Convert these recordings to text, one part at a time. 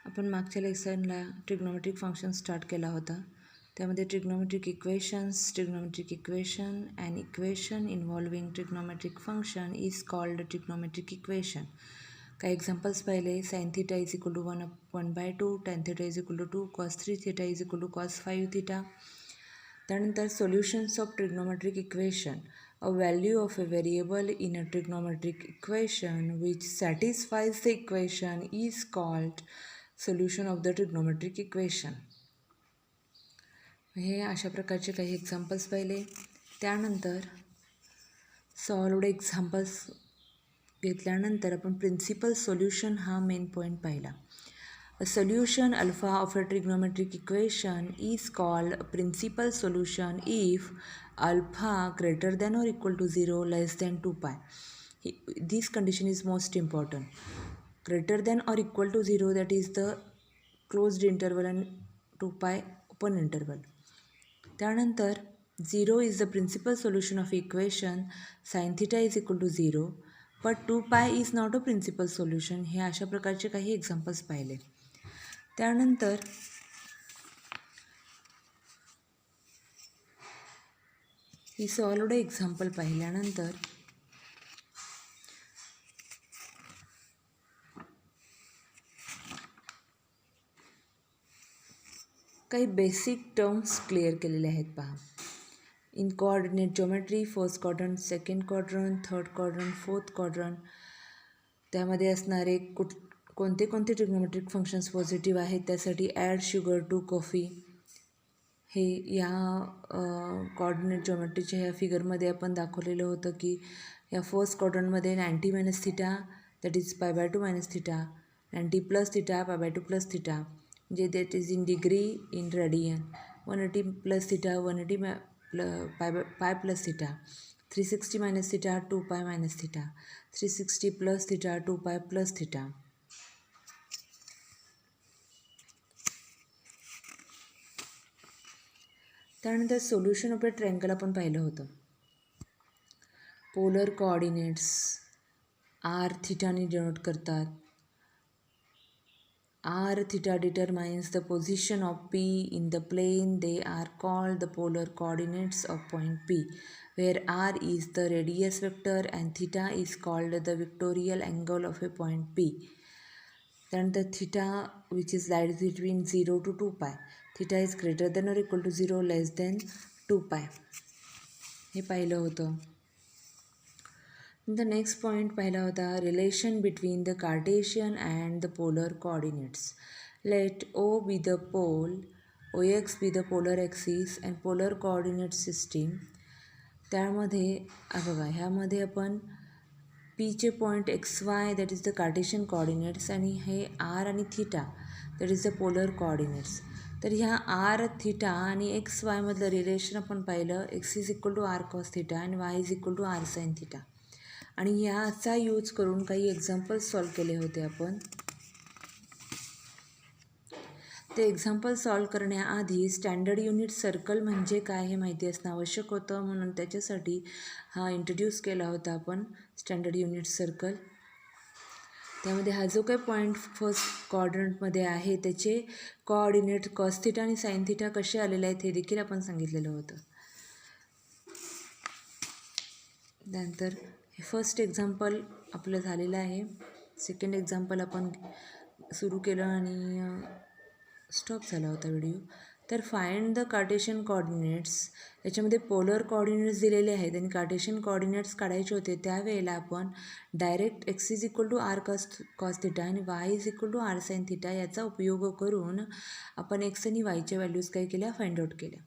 आपण मागच्या लेसनला trigonometric function start केला होता. त्यामध्ये trigonometric equation and equation involving trigonometric function is called trigonometric equation. काही एक्झाम्पल्स पाहिले. Sine theta is equal to 1/2, tan theta is equal to 2, cos 3 theta is equal to cos 5 theta. त्यानंतर solutions of trigonometric equation. A value of a variable in a trigonometric equation which satisfies the equation is called solution of the trigonometric equation. हे अशा प्रकारचे काही examples पाहिले. त्यानंतर solved examples घेतल्यानंतर आपण principal solution हा मेन पॉईंट पाहिला. A solution alpha of a trigonometric equation is called a principal solution if alpha greater than or equal to 0 less than 2 pi. This condition is most important. Greater than or equal to 0, that is the closed interval, and 2 pi open interval. त्यानंतर 0 is the principal solution of equation sin theta is equal to 0 but 2 pi is not a principal solution. हे अशा प्रकारचे काही examples पाहिले. त्यानंतर ही solved example पाहिल्यानंतर काही basic terms clear केलेले आहेत पहा. In coordinate geometry first quadrant, second quadrant, third quadrant, fourth quadrant, त्यामध्ये असणारे कोणते कोणते ट्रिग्नोमेट्रिक फंक्शन्स पॉझिटिव्ह आहेत त्यासाठी ॲड शुगर टू कॉफी. हे या कोऑर्डिनेट ज्योमेट्रीच्या ह्या फिगरमध्ये आपण दाखवलेलं होतं की या फर्स्ट क्वाड्रंटमध्ये 90 minus theta that is π/2 minus theta, 90 plus theta π/2 plus theta, म्हणजे that is in degree in radian, 180 plus theta 180 pi plus theta, 360 minus theta 2 pi minus theta, 360 plus theta 2 pi plus theta. त्यानंतर solution of a triangle आपण पाहिलं होतं. Polar coordinates r थिटाने denote करतात. R theta determines the position of P in the plane. They are called the polar coordinates of point P, where r is the radius vector and theta is called the vectorial angle of a point P. त्यानंतर theta which is lies between 0 to 2 pi. Theta is greater than or equal to 0 less than 2 pi. हे पाहिलं होतं. The next point पाहिला होता relation between the Cartesian and the polar coordinates. Let O be the pole, OX be the polar axis and polar coordinate system. त्यामध्ये बघा ह्यामध्ये आपण पीचे point XY that is the Cartesian coordinates आणि हे r आणि theta that is the polar coordinates. तर ह्या आर थिटा आणि XY मधलं रिलेशन आपण पाहिलं. X is equal to r cos theta आणि Y is equal to r sine theta. आणि ह्याचा यूज करून काही एक्झाम्पल्स सॉल्व केले होते आपण. ते एक्झाम्पल सॉल्व करण्याआधी स्टँडर्ड युनिट सर्कल म्हणजे काय हे माहिती असणं आवश्यक होतं, म्हणून त्याच्यासाठी हा इंट्रोड्यूस केला होता आपण स्टँडर्ड युनिट सर्कल. त्यामध्ये हा जो काही पॉईंट फर्स्ट क्वाड्रंटमध्ये आहे त्याचे कोऑर्डिनेट कॉस थिटा आणि साइन थिटा कसे आलेले आहेत हे देखील आपण सांगितलेलं होतं. त्यानंतर हे फर्स्ट एक्झाम्पल आपलं झालेलं आहे. सेकंड एक्झाम्पल आपण सुरू केलं आणि स्टॉप झाला होता व्हिडिओ. तर फाइंड द कार्टेशियन कोऑर्डिनेट्स. याच्यामध्ये पोलर कोऑर्डिनेट्स दिलेले आहेत आणि कार्टेशियन कोऑर्डिनेट्स काढायचे होते. त्यावेळेला आपण direct X is equal to r cos theta आणि Y is equal to r sine theta याचा उपयोग करून आपण X आणि Yच्या व्हॅल्यूज काय केल्या फाइंड आउट केल्या.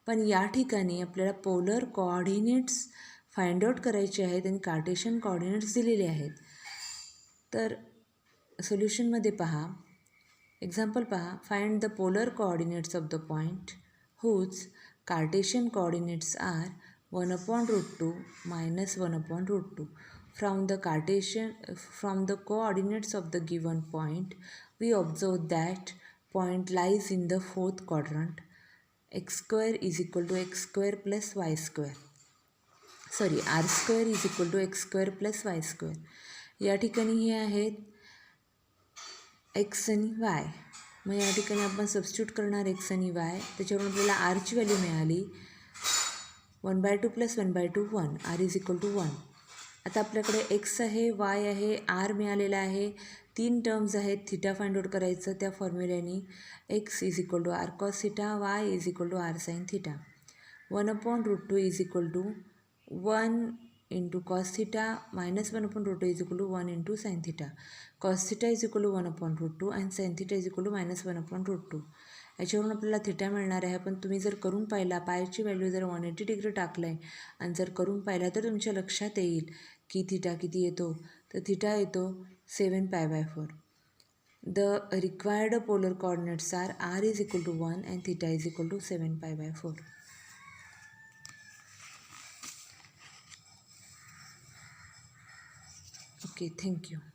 पण या ठिकाणी आपल्याला पोलर कोऑर्डिनेट्स फाइंड आउट करायचे आहेत आणि कार्टेशियन कोऑर्डिनेट्स दिलेले आहेत. तर सोल्युशनमध्ये पहा एक्झाम्पल पहा. Find the polar coordinates of the point whose Cartesian coordinates are 1/√2 minus 1/√2. From the coordinates of the given point, we observe that point lies in the fourth quadrant. X square is equal to X square plus Y square. R square is equal to X square plus Y square. या ठिकाणी हे आहेत x आणि Y. मग या ठिकाणी आपण substitute करणार एक्स आणि वाय. त्याच्यावरून आपल्याला आरची व्हॅल्यू मिळाली 1/2 + 1/2 1. R is equal to 1. आता आपल्याकडे एक्स आहे, वाय आहे, आर मिळालेला आहे. 3 टर्म्स आहेत. थिटा फाइंड आउट करायचं त्या फॉर्म्युल्याने. X is equal to r cos theta, y is equal to r sine theta. 1/√2 is equal to 1 into cos theta minus 1/√2 is equal to 1 into sine theta. Cos theta is equal to 1/√2 and sine theta is equal to -1/√2. याच्यावरून आपल्याला theta मिळणार आहे. पण तुम्ही जर करून पाहिला, पायची value जर 180 डिग्री टाकलं आहे आणि जर करून पाहिला तर तुमच्या लक्षात येईल की थिटा किती येतो. तर थिटा येतो 7π/4. The required polar coordinates r is equal to 1 and theta is equal to 7π/4. Okay, thank you.